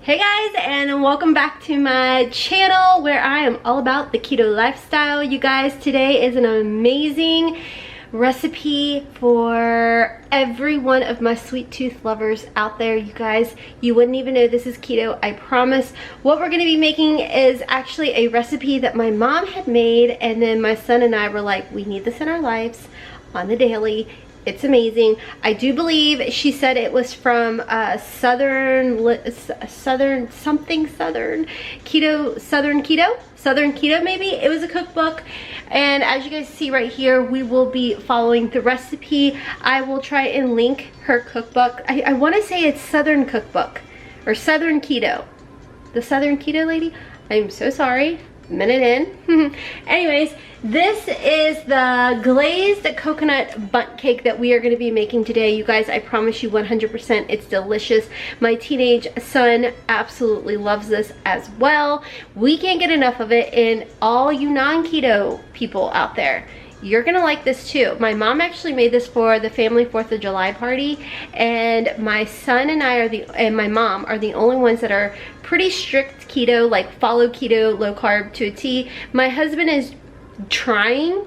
Hey guys, and welcome back to my channel where I am all about the keto lifestyle. You guys, today is an amazing recipe for every one of my sweet tooth lovers out there. You guys, you wouldn't even know this is keto, I promise. What we're going to be making is actually a recipe that my mom had made, and then my son and I were like, we need this in our lives on the daily. It's amazing. I do believe she said it was from Southern Keto maybe. It was a cookbook, and as you guys see right here, we will be following the recipe. I will try and link her cookbook. I want to say it's Southern Cookbook or Southern Keto. The Southern Keto lady. I'm so sorry. Minute in. Anyways, this is the glazed coconut bundt cake that we are going to be making today. You guys, I promise you 100% it's delicious. My teenage son absolutely loves this as well. We can't get enough of it, and all you non-keto people out there, you're gonna like this too. My mom actually made this for the family 4th of July party, and my son and I and my mom are the only ones that are pretty strict keto, like follow keto, low carb to a T. My husband is trying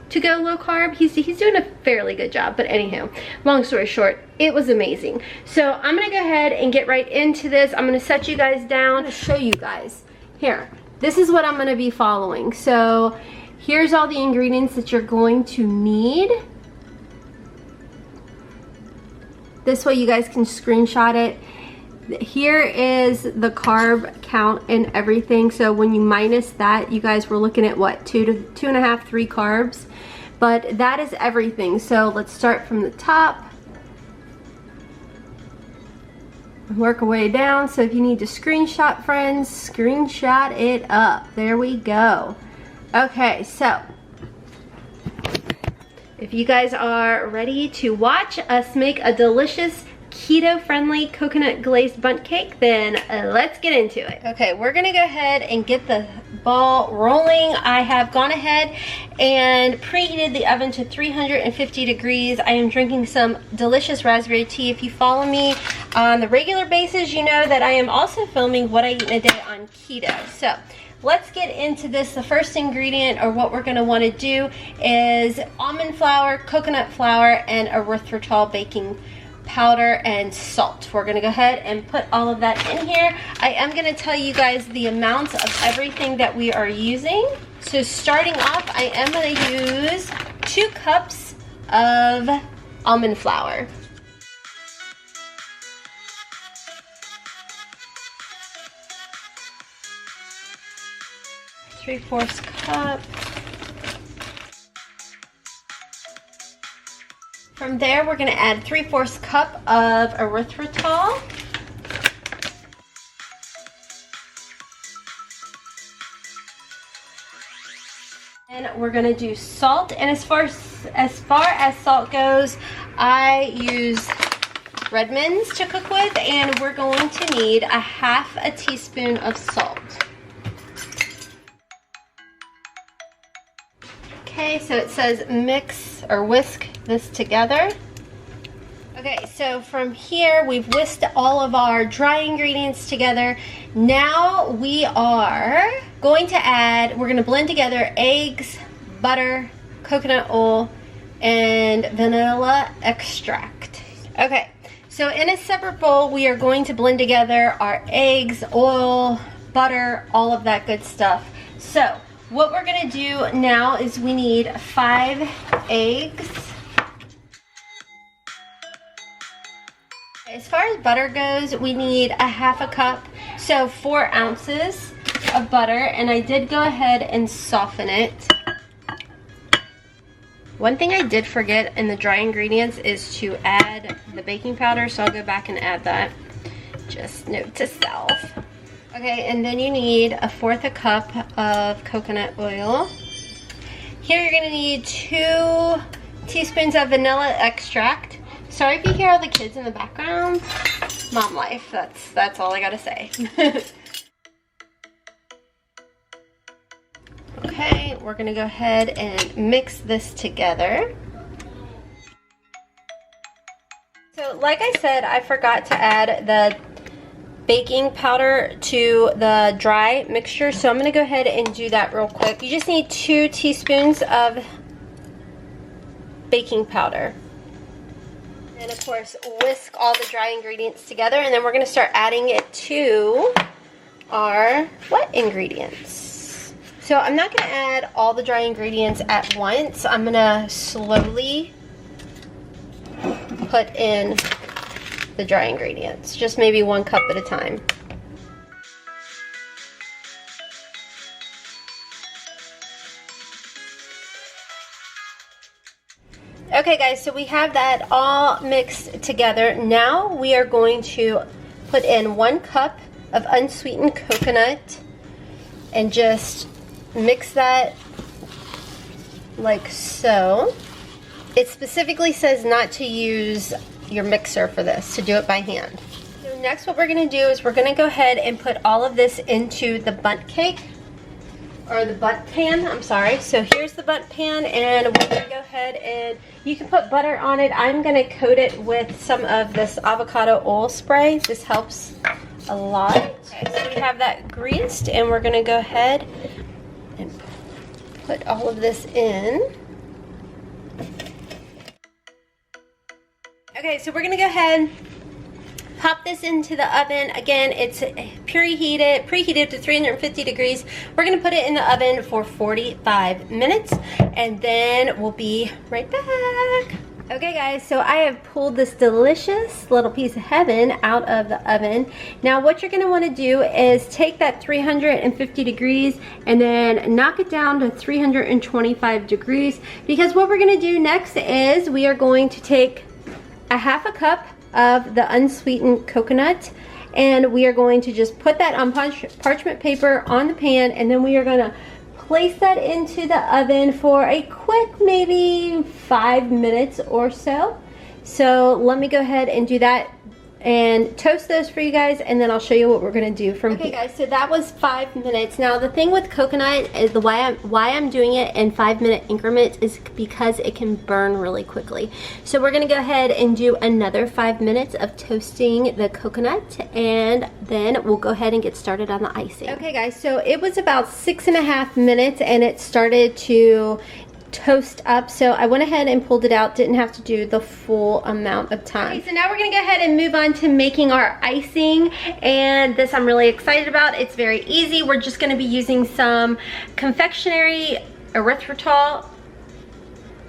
to go low carb. He's doing a fairly good job, but anyhow, long story short, it was amazing. So I'm gonna go ahead and get right into this. I'm gonna set you guys down. I'm gonna show you guys. Here, this is what I'm gonna be following. So here's all the ingredients that you're going to need. This way you guys can screenshot it. Here is the carb count and everything. So when you minus that, you guys were looking at what, 2.5, 3 carbs. But that is everything. So let's start from the top. Work our way down. So if you need to screenshot, friends, screenshot it up. There we go. Okay, so if you guys are ready to watch us make a delicious keto-friendly coconut glazed bundt cake, then let's get into it. Okay, we're gonna go ahead and get the ball rolling. I have gone ahead and preheated the oven to 350 degrees. I am drinking some delicious raspberry tea. If you follow me on the regular basis, you know that I am also filming what I eat in a day on keto. So let's get into this. The first ingredient, or what we're going to want to do, is almond flour, coconut flour, and erythritol baking powder and salt. We're going to go ahead and put all of that in here. I am going to tell you guys the amounts of everything that we are using. So starting off, I am going to use 2 cups of almond flour. 3/4 cup. From there, we're going to add 3/4 cup of erythritol. And we're going to do salt. And as far as salt goes, I use Redmond's to cook with, and we're going to need 1/2 teaspoon of salt. Okay, so it says mix or whisk this together. Okay, so from here we've whisked all of our dry ingredients together. Now we are going to add, we're going to blend together eggs, butter, coconut oil, and vanilla extract. Okay, so in a separate bowl we are going to blend together our eggs, oil, butter, all of that good stuff. So what we're going to do now is we need 5 eggs. As far as butter goes, we need 1/2 cup, so 4 ounces of butter, and I did go ahead and soften it. One thing I did forget in the dry ingredients is to add the baking powder, so I'll go back and add that. Just note to self. Okay, and then you need 1/4 cup of coconut oil. Here you're gonna need 2 teaspoons of vanilla extract. Sorry if you hear all the kids in the background. Mom life, that's all I gotta say. Okay, we're gonna go ahead and mix this together. So like I said, I forgot to add the baking powder to the dry mixture, so I'm gonna go ahead and do that real quick. You just need 2 teaspoons of baking powder. And of course, whisk all the dry ingredients together, and then we're gonna start adding it to our wet ingredients. So I'm not gonna add all the dry ingredients at once. I'm gonna slowly put in the dry ingredients, just maybe 1 cup at a time. Okay guys, so we have that all mixed together. Now we are going to put in 1 cup of unsweetened coconut and just mix that like so. It specifically says not to use your mixer for this, to do it by hand. So next what we're gonna do is we're gonna go ahead and put all of this into the bundt cake, or the bundt pan, I'm sorry. So here's the bundt pan, and we're gonna go ahead and you can put butter on it. I'm gonna coat it with some of this avocado oil spray. This helps a lot. Okay, so we have that greased, and we're gonna go ahead and put all of this in. Okay, so we're gonna go ahead, pop this into the oven. Again, it's preheated to 350 degrees. We're gonna put it in the oven for 45 minutes, and then we'll be right back. Okay guys, so I have pulled this delicious little piece of heaven out of the oven. Now what you're gonna wanna do is take that 350 degrees and then knock it down to 325 degrees, because what we're gonna do next is we are going to take a 1/2 cup of the unsweetened coconut, and we are going to just put that on parchment paper on the pan, and then we are gonna place that into the oven for a quick maybe 5 minutes or so. So let me go ahead and do that and toast those for you guys, and then I'll show you what we're gonna do from here. Okay guys, so that was 5 minutes. Now the thing with coconut is why I'm doing it in 5-minute increments is because it can burn really quickly. So we're gonna go ahead and do another 5 minutes of toasting the coconut, and then we'll go ahead and get started on the icing. Okay guys, so it was about 6.5 minutes and it started to toast up, so I went ahead and pulled it out. Didn't have to do the full amount of time. Okay, so now we're gonna go ahead and move on to making our icing, and this I'm really excited about. It's very easy. We're just gonna be using some confectionery erythritol.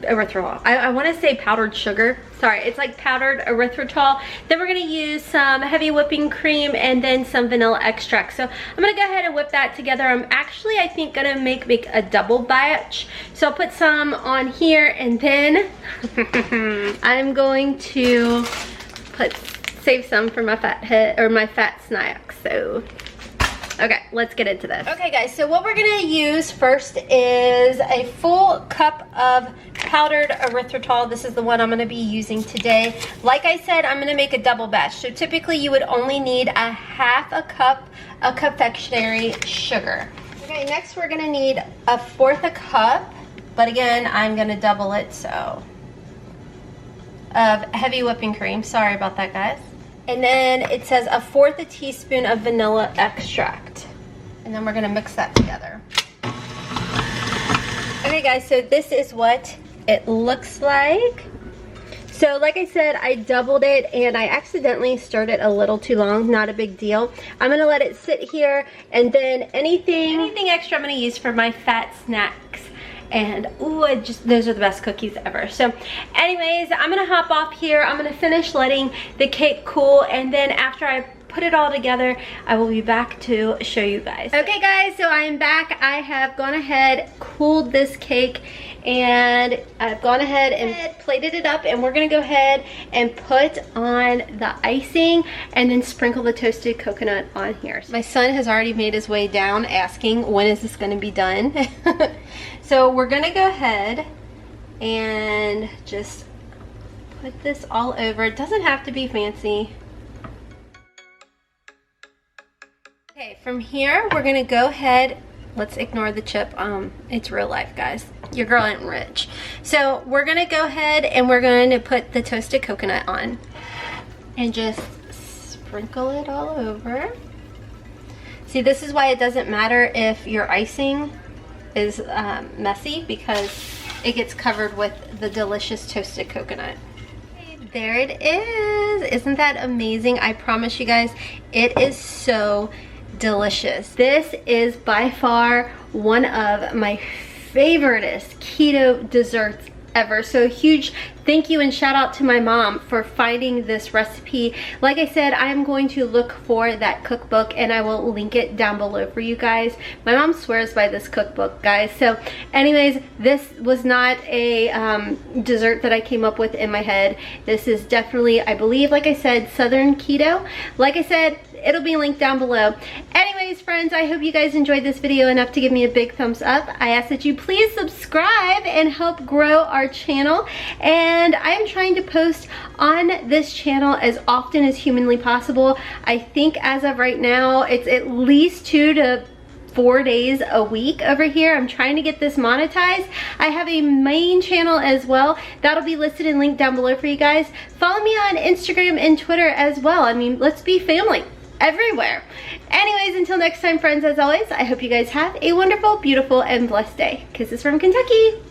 I want to say powdered sugar. Sorry, it's like powdered erythritol. Then we're going to use some heavy whipping cream and then some vanilla extract. So I'm going to go ahead and whip that together. I'm actually, I think, going to make a double batch. So I'll put some on here, and then I'm going to save some for my fat snacks. So okay, let's get into this. Okay guys, so what we're gonna use first is a full cup of powdered erythritol. This is the one I'm gonna be using today. Like I said, I'm gonna make a double batch. So typically you would only need a 1/2 cup of confectionery sugar. Okay, next we're gonna need 1/4 cup, but again, I'm gonna double it, so, of heavy whipping cream. Sorry about that, guys. And then it says 1/4 teaspoon of vanilla extract. And then we're gonna mix that together. Okay guys, so this is what it looks like. So like I said, I doubled it and I accidentally stirred it a little too long. Not a big deal. I'm gonna let it sit here, and then anything extra I'm gonna use for my fat snacks. And ooh, those are the best cookies ever. So anyways, I'm gonna hop off here. I'm gonna finish letting the cake cool, and then after I put it all together, I will be back to show you guys. Okay guys, so I am back. I have gone ahead, cooled this cake, and I've gone ahead and plated it up, and we're gonna go ahead and put on the icing and then sprinkle the toasted coconut on here. My son has already made his way down asking, when is this gonna be done? So we're gonna go ahead and just put this all over. It doesn't have to be fancy. Okay, from here we're gonna go ahead, let's ignore the chip, it's real life guys. Your girl ain't rich. So we're gonna go ahead and we're going to put the toasted coconut on and just sprinkle it all over. See, this is why it doesn't matter if your icing is messy, because it gets covered with the delicious toasted coconut. There it is. Isn't that amazing? I promise you guys, it is so delicious. This is by far one of my favoriteest keto desserts ever. So huge thank you and shout out to my mom for finding this recipe. Like I said, I'm going to look for that cookbook and I will link it down below for you guys. My mom swears by this cookbook, guys. So anyways, this was not a dessert that I came up with in my head. This is definitely, I believe, like I said, Southern Keto. Like I said, it'll be linked down below. Anyways, friends, I hope you guys enjoyed this video enough to give me a big thumbs up. I ask that you please subscribe and help grow our channel. And I am trying to post on this channel as often as humanly possible. I think as of right now, it's at least 2 to 4 days a week over here. I'm trying to get this monetized. I have a main channel as well. That'll be listed and linked down below for you guys. Follow me on Instagram and Twitter as well. I mean, let's be family everywhere. Anyways, until next time, friends, as always, I hope you guys have a wonderful, beautiful, and blessed day. Kisses from Kentucky.